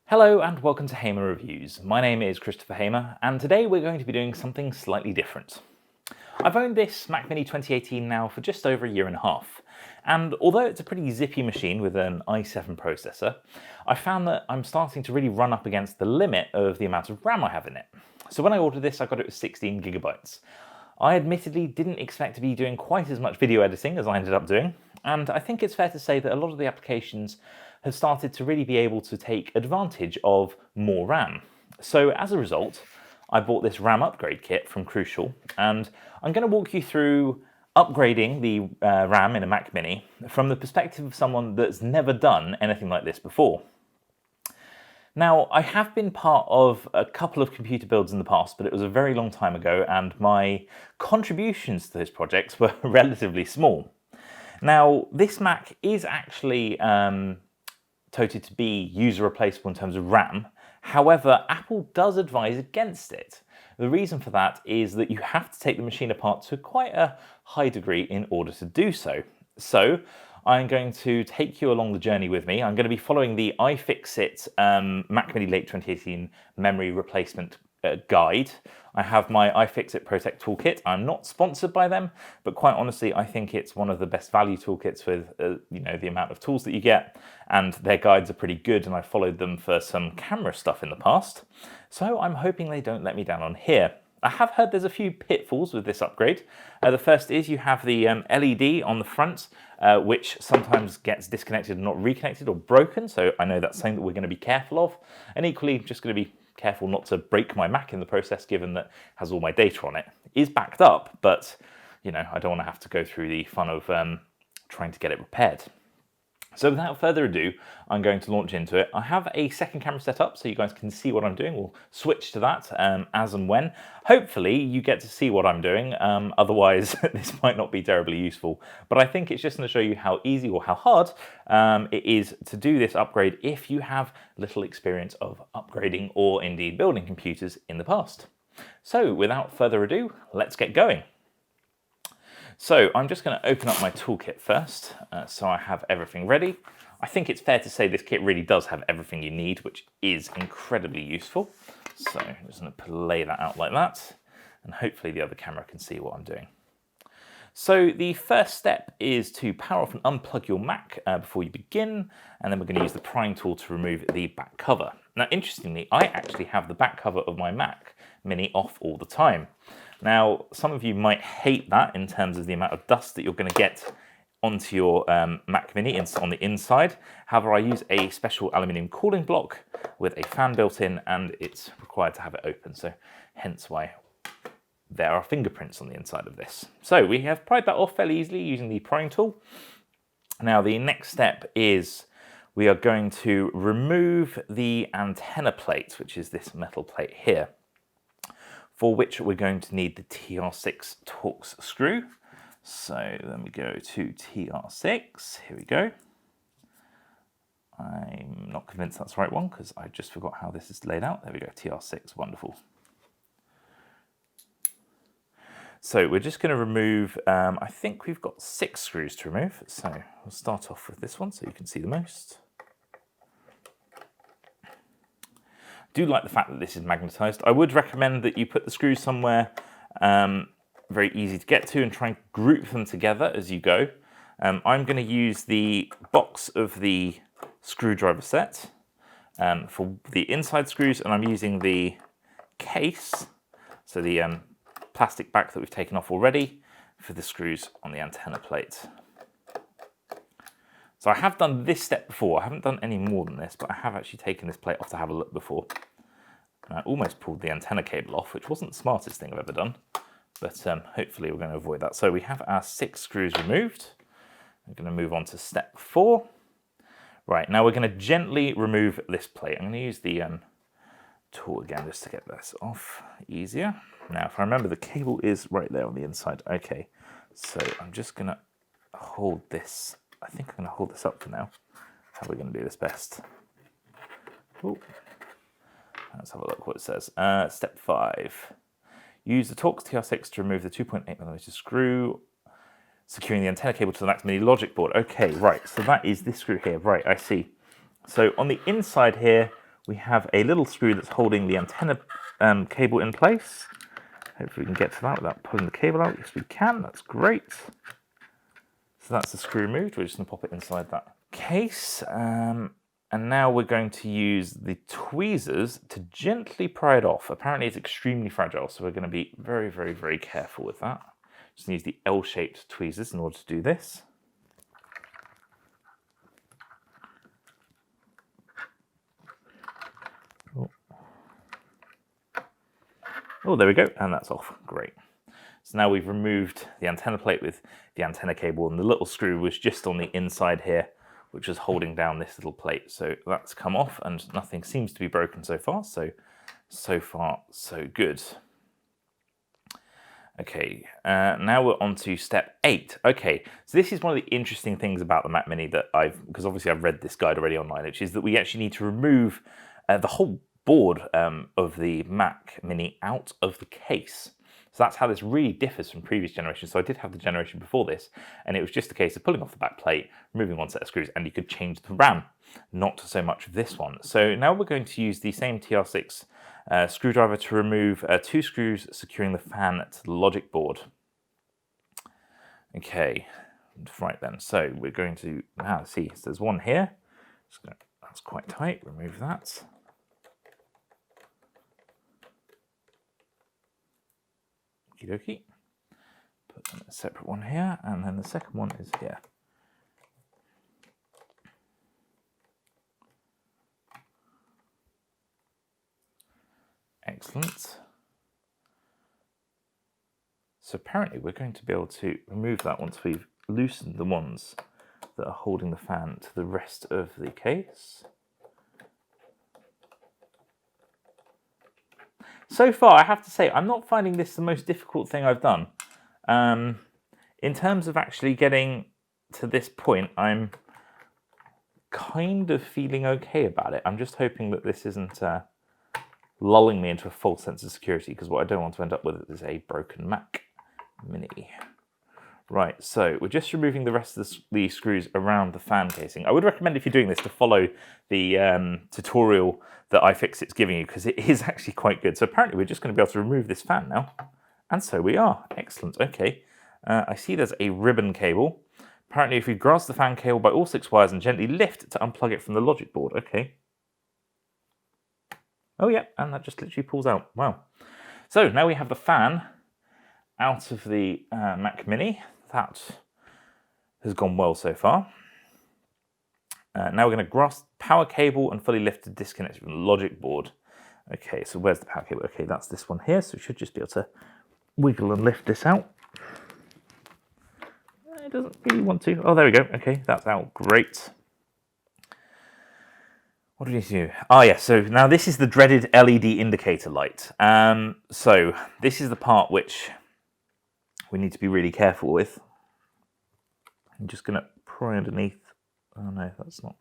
Hello and welcome to Hamer Reviews. My name is Christopher Hamer and today we're going to be doing something slightly different. I've owned this Mac Mini 2018 now for just over a year and a half, and although it's a pretty zippy machine with an i7 processor, I found that I'm starting to really run up against the limit of the amount of RAM I have in it. So when I ordered this, I got it with 16 gigabytes. I admittedly didn't expect to be doing quite as much video editing as I ended up doing, and I think it's fair to say that a lot of the applications have started to really be able to take advantage of more RAM. So as a result, I bought this RAM upgrade kit from Crucial, and I'm going to walk you through upgrading the RAM in a Mac Mini from the perspective of someone that's never done anything like this before. Now, I have been part of a couple of computer builds in the past, but it was a very long time ago, and my contributions to those projects were relatively small. Now, this Mac is actually touted to be user replaceable in terms of RAM. However, Apple does advise against it. The reason for that is that you have to take the machine apart to quite a high degree in order to do so. So I'm going to take you along the journey with me. I'm going to be following the iFixit Mac Mini Late 2018 memory replacement guide. I have my iFixit Protect toolkit. I'm not sponsored by them, but quite honestly, I think it's one of the best value toolkits with the amount of tools that you get, and their guides are pretty good, and I followed them for some camera stuff in the past. So I'm hoping they don't let me down on here. I have heard there's a few pitfalls with this upgrade. The first is you have the LED on the front, which sometimes gets disconnected and not reconnected or broken, so I know that's something that we're going to be careful of, and equally just going to be careful not to break my Mac in the process, given that it has all my data on it. It is backed up, but I don't want to have to go through the fun of trying to get it repaired. So without further ado, I'm going to launch into it. I have a second camera set up so you guys can see what I'm doing. We'll switch to that as and when. Hopefully you get to see what I'm doing, otherwise this might not be terribly useful. But I think it's just going to show you how easy or how hard it is to do this upgrade if you have little experience of upgrading or indeed building computers in the past. So without further ado, let's get going. So I'm just going to open up my toolkit first, so I have everything ready. I think it's fair to say this kit really does have everything you need, which is incredibly useful. So I'm just going to lay that out like that, and hopefully the other camera can see what I'm doing. So the first step is to power off and unplug your Mac before you begin, and then we're going to use the prying tool to remove the back cover. Now, interestingly, I actually have the back cover of my Mac Mini off all the time. Now, some of you might hate that in terms of the amount of dust that you're going to get onto your Mac Mini on the inside. However, I use a special aluminium cooling block with a fan built in, and it's required to have it open, so hence why there are fingerprints on the inside of this. So we have pried that off fairly easily using the prying tool. Now, the next step is we are going to remove the antenna plate, which is this metal plate here, for which we're going to need the TR6 Torx screw. So then we go to TR6, here we go. I'm not convinced that's the right one because I just forgot how this is laid out. There we go, TR6, wonderful. So we're just going to remove, I think we've got 6 screws to remove. So we'll start off with this one so you can see the most. I do like the fact that this is magnetized. I would recommend that you put the screws somewhere very easy to get to and try and group them together as you go. I'm going to use the box of the screwdriver set for the inside screws, and I'm using the case, so the plastic back that we've taken off already, for the screws on the antenna plate. So I have done this step before. I haven't done any more than this, but I have actually taken this plate off to have a look before. And I almost pulled the antenna cable off, which wasn't the smartest thing I've ever done, but hopefully we're going to avoid that. So we have our 6 screws removed. We're going to move on to step 4. Right, now we're going to gently remove this plate. I'm going to use the tool again just to get this off easier. Now, if I remember, the cable is right there on the inside. Okay, so I'm just going to hold this. I think I'm going to hold this up for now. How are we going to do this best? Ooh. Let's have a look what it says. Step 5. Use the Torx TR6 to remove the 2.8mm screw, securing the antenna cable to the Mac Mini logic board. Okay, right, so that is this screw here. Right, I see. So on the inside here, we have a little screw that's holding the antenna cable in place. Hopefully we can get to that without pulling the cable out. Yes, we can. That's great. So that's the screw removed. We're just going to pop it inside that case. And now we're going to use the tweezers to gently pry it off. Apparently it's extremely fragile, so we're going to be very, very, very careful with that. Just use the L-shaped tweezers in order to do this. Oh, there we go, and that's off. Great. So now we've removed the antenna plate with the antenna cable, and the little screw was just on the inside here, which is holding down this little plate. So that's come off, and nothing seems to be broken so far. So far, so good. Okay, now we're on to step 8. Okay, so this is one of the interesting things about the Mac Mini that because obviously I've read this guide already online, which is that we actually need to remove the whole board of the Mac Mini out of the case. So that's how this really differs from previous generations. So I did have the generation before this, and it was just a case of pulling off the back plate, removing one set of screws, and you could change the RAM. Not so much of this one. So now we're going to use the same TR6 screwdriver to remove 2 screws securing the fan to the logic board. Okay, right then. So we're going to see. So there's one here. That's quite tight. Remove that. Okie dokie. Put a separate one here, and then the second one is here. Excellent. So apparently we're going to be able to remove that once we've loosened the ones that are holding the fan to the rest of the case. So far, I have to say, I'm not finding this the most difficult thing I've done. In terms of actually getting to this point, I'm kind of feeling okay about it. I'm just hoping that this isn't lulling me into a false sense of security, because what I don't want to end up with is a broken Mac Mini. Right, so we're just removing the rest of the screws around the fan casing. I would recommend, if you're doing this, to follow the tutorial that iFixit's giving you, because it is actually quite good. So apparently we're just going to be able to remove this fan now. And so we are. Excellent. Okay. I see there's a ribbon cable. Apparently if we grasp the fan cable by all 6 wires and gently lift to unplug it from the logic board. Okay. Oh yeah, and that just literally pulls out. Wow. So now we have the fan out of the Mac Mini. That has gone well so far. Now we're going to grasp the power cable and fully lift to disconnect it from the logic board. Okay, so where's the power cable? Okay, that's this one here, so we should just be able to wiggle and lift this out. It doesn't really want to. Oh, there we go. Okay, that's out. Great. What do we need to do? Oh, yeah, so now this is the dreaded LED indicator light. So this is the part which we need to be really careful with. I'm just going to pry underneath. Oh no, it's not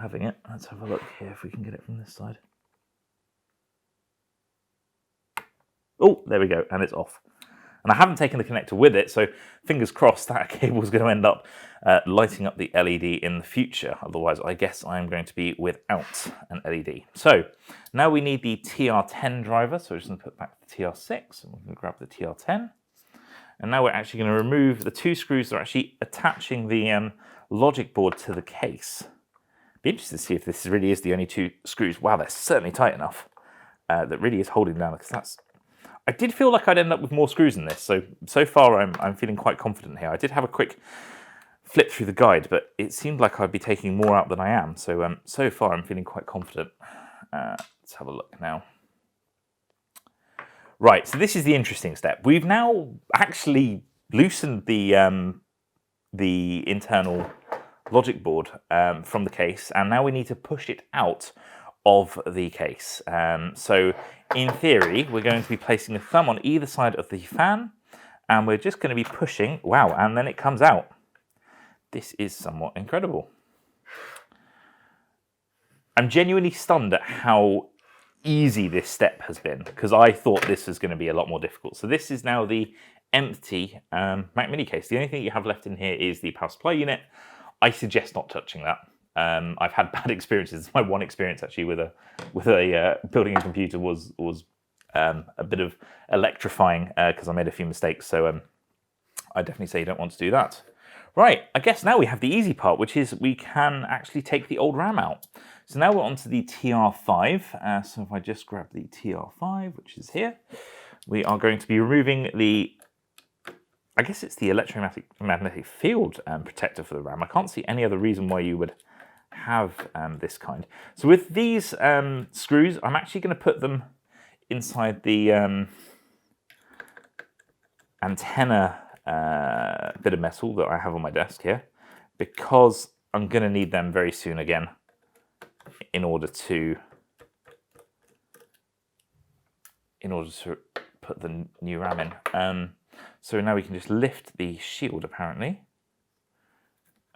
having it. Let's have a look here if we can get it from this side. Oh, there we go, and it's off. And I haven't taken the connector with it, so fingers crossed that cable is going to end up lighting up the LED in the future. Otherwise, I guess I'm going to be without an LED. So now we need the TR10 driver. So we're just going to put back the TR6, and we're going to grab the TR10. And now we're actually going to remove the 2 screws that are actually attaching the logic board to the case. Be interested to see if this really is the only 2 screws. Wow, they're certainly tight enough. That really is holding down, because that's... I did feel like I'd end up with more screws in this, so far I'm feeling quite confident here. I did have a quick flip through the guide, but it seemed like I'd be taking more out than I am, so far I'm feeling quite confident. Let's have a look now. Right, so this is the interesting step. We've now actually loosened the internal logic board from the case, and now we need to push it out of the case. So in theory, we're going to be placing a thumb on either side of the fan, and we're just going to be pushing, wow, and then it comes out. This is somewhat incredible. I'm genuinely stunned at how easy this step has been, because I thought this was going to be a lot more difficult. So this is now the empty Mac Mini case. The only thing you have left in here is the power supply unit. I suggest not touching that. I've had bad experiences. My one experience actually with a building a computer was a bit of electrifying because I made a few mistakes. So I definitely say you don't want to do that. Right, I guess now we have the easy part, which is we can actually take the old RAM out. So now we're on to the TR5. So if I just grab the TR5, which is here, we are going to be removing the, I guess it's the electromagnetic field protector for the RAM. I can't see any other reason why you would have this kind. So with these screws, I'm actually going to put them inside the antenna bit of metal that I have on my desk here, because I'm going to need them very soon again in order to put the new RAM in. So now we can just lift the shield apparently.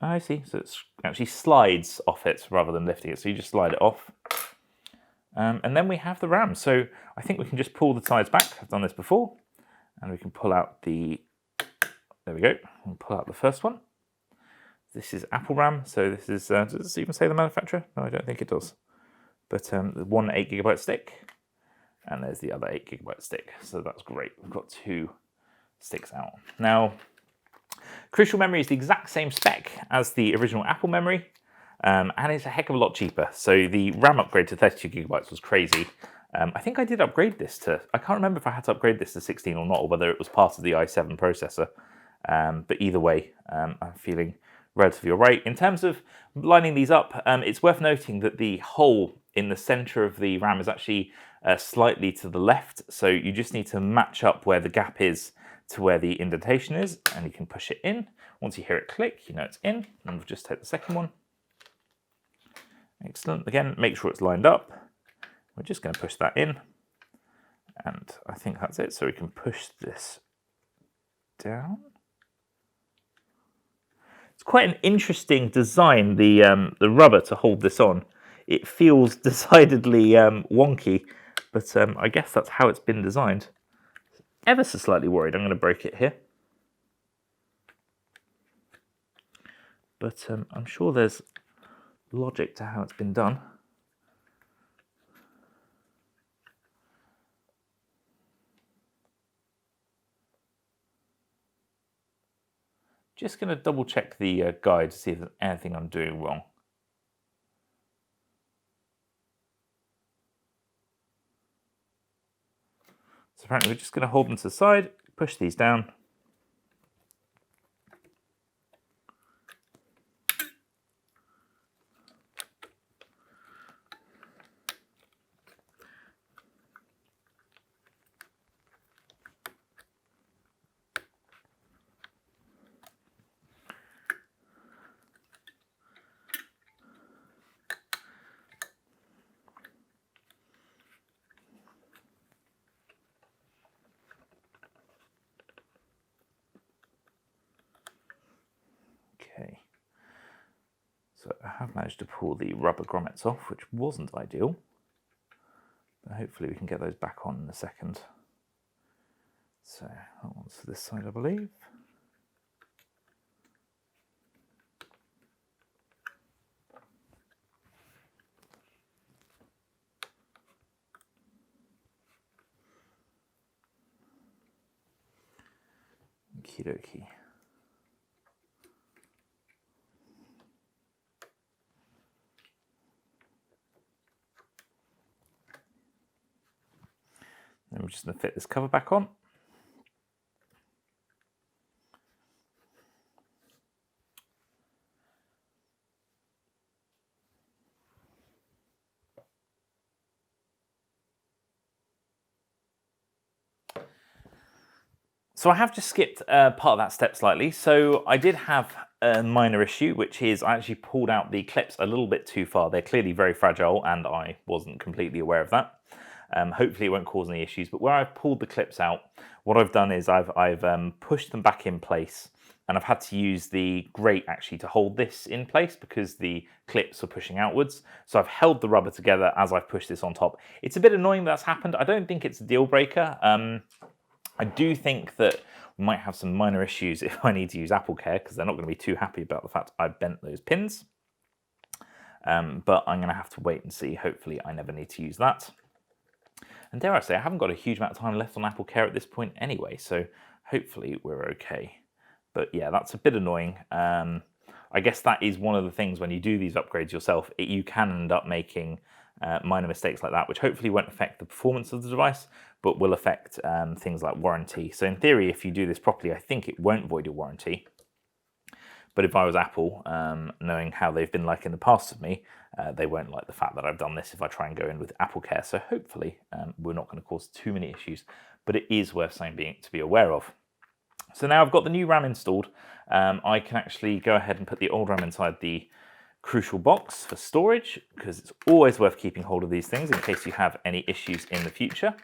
I see, so it actually slides off it rather than lifting it, so you just slide it off. And then we have the RAM. So I think we can just pull the sides back. I've done this before. And we can pull out the, there we go, and pull out the first one. This is Apple RAM, so this is, does this even say the manufacturer? No, I don't think it does. But the one 8GB stick, and there's the other 8GB stick. So that's great, we've got 2 sticks out. Now, Crucial memory is the exact same spec as the original Apple memory, and it's a heck of a lot cheaper. So the RAM upgrade to 32GB was crazy. I think I did upgrade this to, I can't remember if I had to upgrade this to 16 or not, or whether it was part of the i7 processor. But either way, I'm feeling relatively all right. In terms of lining these up, it's worth noting that the hole in the center of the RAM is actually slightly to the left. So you just need to match up where the gap is to where the indentation is, and you can push it in. Once you hear it click, you know it's in, and we'll just take the second one. Excellent. Again, make sure it's lined up. We're just going to push that in, and I think that's it. So we can push this down. It's quite an interesting design, the rubber to hold this on. It feels decidedly wonky, but I guess that's how it's been designed. Ever so slightly worried I'm going to break it here. But I'm sure there's logic to how it's been done. Just going to double check the guide to see if there's anything I'm doing wrong. So apparently we're just going to hold them to the side, push these down. Okay, so I have managed to pull the rubber grommets off, which wasn't ideal, but hopefully we can get those back on in a second. So that one's to this side, I believe. Okie dokie. Then we're just going to fit this cover back on. So I have just skipped part of that step slightly. So I did have a minor issue, which is I actually pulled out the clips a little bit too far. They're clearly very fragile, and I wasn't completely aware of that. Hopefully it won't cause any issues, but where I've pulled the clips out, what I've done is I've pushed them back in place, and I've had to use the grate actually to hold this in place because the clips are pushing outwards. So I've held the rubber together as I've pushed this on top. It's a bit annoying that's happened. I don't think it's a deal breaker. I do think that we might have some minor issues if I need to use Apple Care, because they're not going to be too happy about the fact I bent those pins. but I'm going to have to wait and see. Hopefully I never need to use that. And dare I say, I haven't got a huge amount of time left on Apple Care at this point anyway, so hopefully we're okay. But yeah, that's a bit annoying. I guess that is one of the things when you do these upgrades yourself, you can end up making minor mistakes like that, which hopefully won't affect the performance of the device, but will affect things like warranty. So in theory, if you do this properly, I think it won't void your warranty. But if I was Apple, knowing how they've been like in the past with me, they won't like the fact that I've done this if I try and go in with Apple Care. So hopefully we're not going to cause too many issues, but it is worth something to be aware of. So now I've got the new RAM installed, I can actually go ahead and put the old RAM inside the Crucial box for storage, because it's always worth keeping hold of these things in case you have any issues in the future.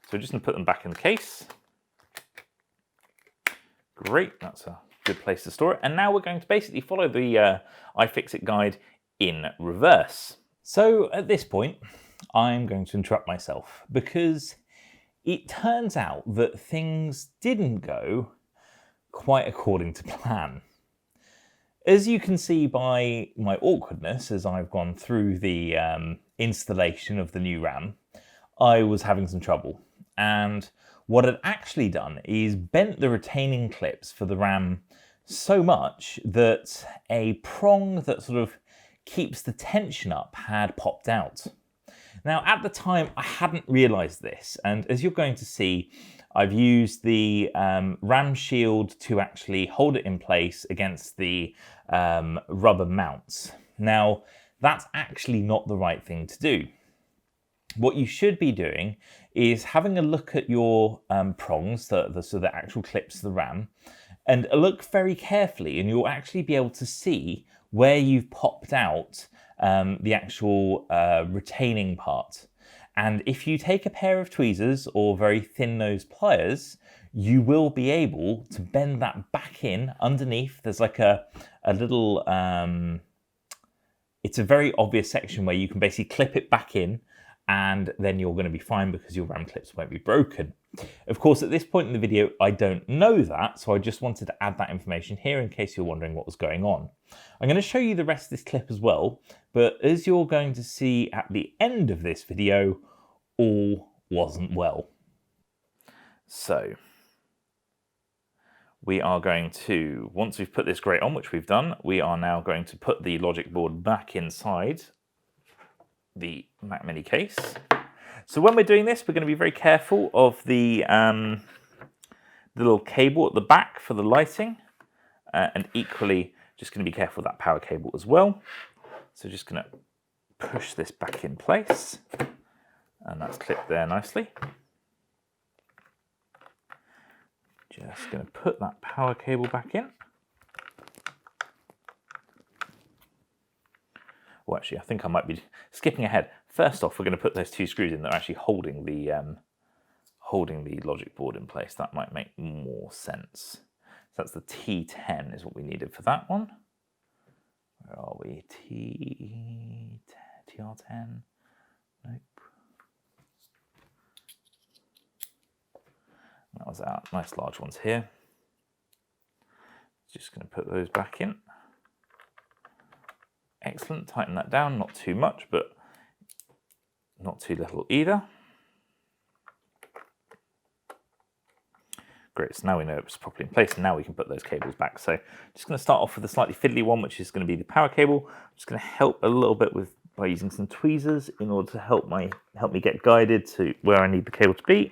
So we're just going to put them back in the case. Great, that's a good place to store it. And now we're going to basically follow the iFixit guide in reverse. So at this point, I'm going to interrupt myself because it turns out that things didn't go quite according to plan. As you can see by my awkwardness as I've gone through the installation of the new RAM, I was having some trouble. And what I'd actually done is bent the retaining clips for the RAM so much that a prong that sort of keeps the tension up had popped out. Now, at the time, I hadn't realized this, and as you're going to see, I've used the RAM shield to actually hold it in place against the rubber mounts. Now, that's actually not the right thing to do. What you should be doing is having a look at your prongs, so the actual clips of the RAM, and look very carefully, and you'll actually be able to see where you've popped out the actual retaining part. And if you take a pair of tweezers or very thin nose pliers, you will be able to bend that back in underneath. There's like a little, it's a very obvious section where you can basically clip it back in, and then you're going to be fine because your RAM clips won't be broken. Of course, at this point in the video, I don't know that, so I just wanted to add that information here in case you're wondering what was going on. I'm going to show you the rest of this clip as well, but as you're going to see at the end of this video, all wasn't well. So we are going to, once we've put this grate on, which we've done, we are now going to put the logic board back inside the Mac Mini case. So when we're doing this, we're going to be very careful of the little cable at the back for the lighting, and equally just going to be careful of that power cable as well. So just going to push this back in place, and that's clipped there nicely. Just going to put that power cable back in. Well, actually, I think I might be skipping ahead. First off, we're going to put those two screws in that are actually holding the logic board in place. That might make more sense. So that's the T10 is what we needed for that one. Where are we? TR10? Nope. That was our nice large ones here. Just going to put those back in. Excellent, tighten that down, not too much, but not too little either. Great, so now we know it's properly in place, and now we can put those cables back. So just going to start off with a slightly fiddly one, which is going to be the power cable. I'm just going to help a little bit by using some tweezers in order to help me get guided to where I need the cable to be.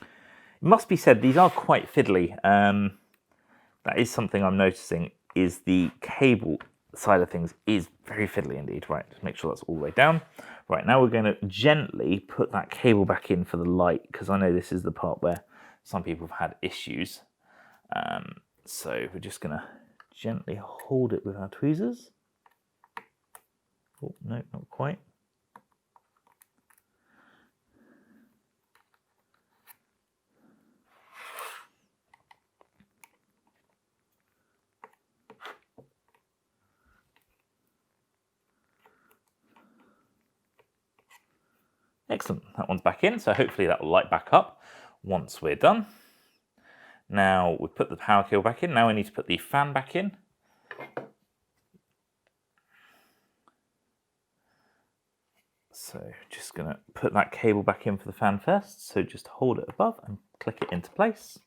It must be said, these are quite fiddly. That is something I'm noticing, is the cable side of things is very fiddly indeed. Right, just make sure that's all the way down. Right, now we're going to gently put that cable back in for the light, because I know this is the part where some people have had issues. So we're just going to gently hold it with our tweezers. Oh, no, not quite. Excellent, that one's back in, so hopefully that will light back up once we're done. Now we've put the power cable back in, now we need to put the fan back in. So just going to put that cable back in for the fan first. So just hold it above and click it into place.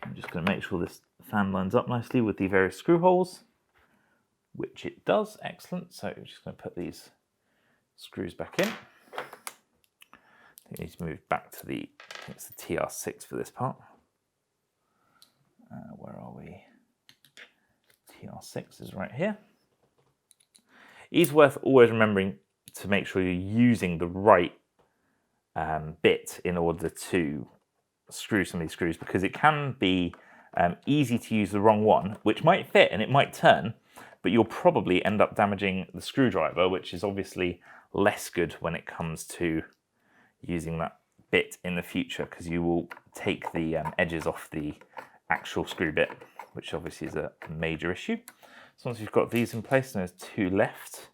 I'm just going to make sure this fan lines up nicely with the various screw holes, which it does. Excellent. So I'm just going to put these screws back in. I need to move back to the, I think it's the TR6 for this part. Where are we? TR6 is right here. It's worth always remembering to make sure you're using the right bit in order to screw some of these screws, because it can be easy to use the wrong one, which might fit and it might turn, but you'll probably end up damaging the screwdriver, which is obviously less good when it comes to using that bit in the future, because you will take the edges off the actual screw bit, which obviously is a major issue. So once you've got these in place, and there's two left,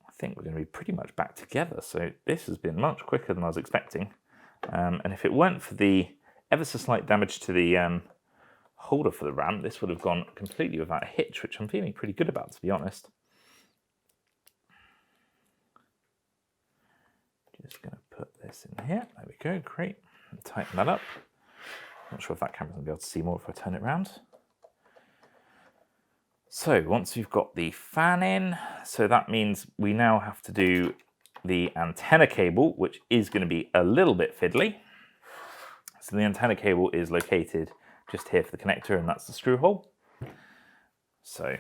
I think we're going to be pretty much back together. So this has been much quicker than I was expecting. And if it weren't for the ever so slight damage to the holder for the RAM, this would have gone completely without a hitch, which I'm feeling pretty good about, to be honest. Just going to put this in here. There we go, great. And tighten that up. Not sure if that camera's going to be able to see more if I turn it around. So once we've got the fan in, so that means we now have to do the antenna cable, which is going to be a little bit fiddly. So the antenna cable is located just here for the connector, and that's the screw hole. So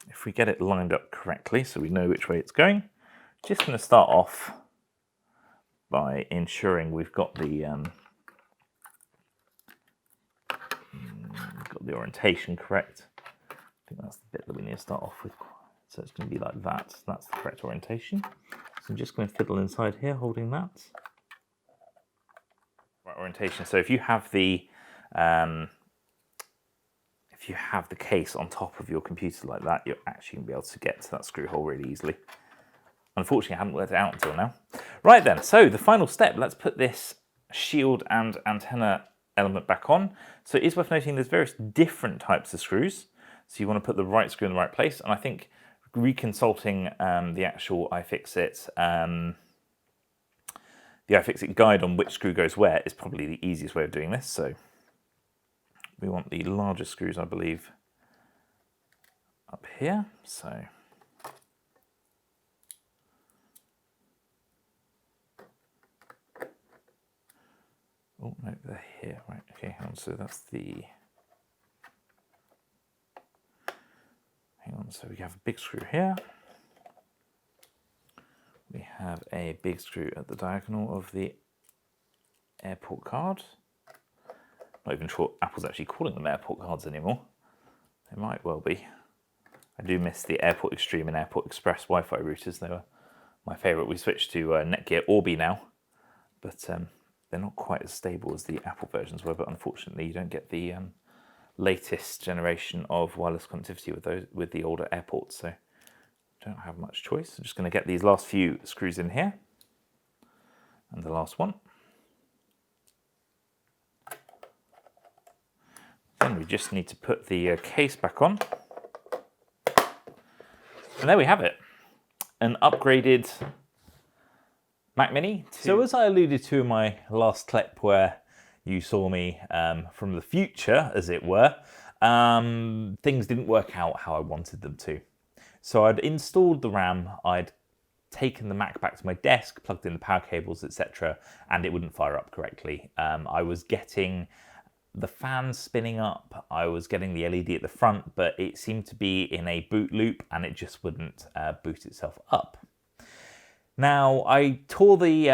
if we get it lined up correctly, so we know which way it's going, just going to start off by ensuring we've got the orientation correct. I think that's the bit that we need to start off with. So it's going to be like that. That's the correct orientation. So I'm just going to fiddle inside here, holding that. Right orientation. So if you have the case on top of your computer like that, you're actually going to be able to get to that screw hole really easily. Unfortunately, I hadn't worked it out until now. Right then, so the final step, let's put this shield and antenna element back on. So it is worth noting there's various different types of screws. So you want to put the right screw in the right place. And I think reconsulting the actual iFixit, the iFixit guide on which screw goes where is probably the easiest way of doing this. So we want the larger screws, I believe, up here. So oh no, they're here, right? Okay, hang on. So that's the. Hang on. So we have a big screw here. We have a big screw at the diagonal of the airport card. Not even sure Apple's actually calling them airport cards anymore. They might well be. I do miss the Airport Extreme and Airport Express Wi-Fi routers. They were my favourite. We switched to Netgear Orbi now, but they're not quite as stable as the Apple versions were. But unfortunately, you don't get the latest generation of wireless connectivity with the older airports. So don't have much choice. I'm just going to get these last few screws in here, and the last one. Then we just need to put the case back on. And there we have it, an upgraded Mac Mini. So as I alluded to in my last clip where you saw me from the future, as it were, things didn't work out how I wanted them to. So I'd installed the RAM, I'd taken the Mac back to my desk, plugged in the power cables, etc., and it wouldn't fire up correctly. I was getting the fan spinning up, I was getting the LED at the front, but it seemed to be in a boot loop and it just wouldn't boot itself up. Now, I tore the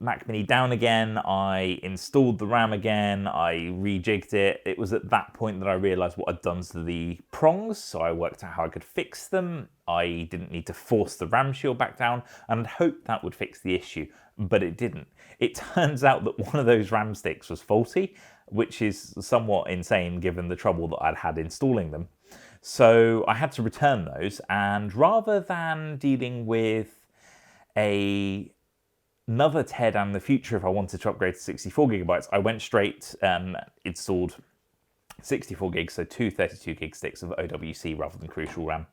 Mac Mini down again, I installed the RAM again, I rejigged it. It was at that point that I realised what I'd done to the prongs, so I worked out how I could fix them. I didn't need to force the RAM shield back down, and I'd hoped that would fix the issue, but it didn't. It turns out that one of those RAM sticks was faulty, which is somewhat insane given the trouble that I'd had installing them. So I had to return those, and rather than dealing with another teardown in the future if I wanted to upgrade to 64 gigabytes, I went straight, installed 64 gigs, so two 32 gig sticks of OWC rather than Crucial RAM.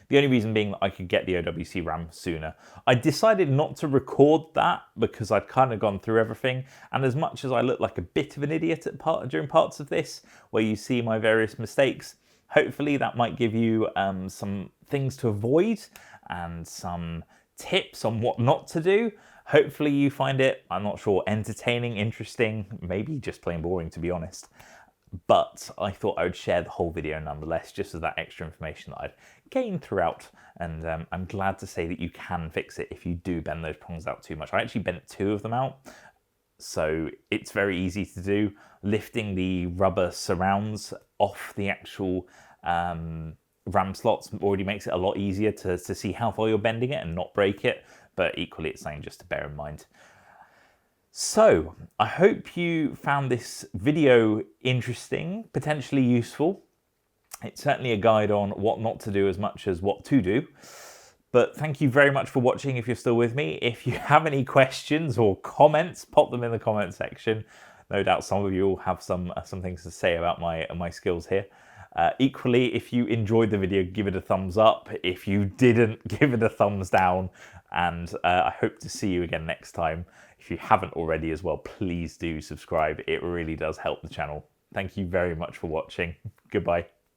The only reason being that I could get the OWC RAM sooner. I decided not to record that because I'd kind of gone through everything, and as much as I look like a bit of an idiot during parts of this, where you see my various mistakes, hopefully that might give you some things to avoid and some tips on what not to do. Hopefully you find it, I'm not sure, entertaining, interesting, maybe just plain boring to be honest. But I thought I would share the whole video nonetheless, just as that extra information that I'd gained throughout. And I'm glad to say that you can fix it if you do bend those prongs out too much. I actually bent 2 of them out, so it's very easy to do. Lifting the rubber surrounds off the actual RAM slots already makes it a lot easier to see how far you're bending it and not break it, but equally it's something just to bear in mind. So, I hope you found this video interesting, potentially useful. It's certainly a guide on what not to do as much as what to do. But thank you very much for watching if you're still with me. If you have any questions or comments, pop them in the comment section. No doubt some of you will have some things to say about my skills here. Equally, if you enjoyed the video, give it a thumbs up. If you didn't, give it a thumbs down. And I hope to see you again next time. If you haven't already as well, please do subscribe. It really does help the channel. Thank you very much for watching. Goodbye.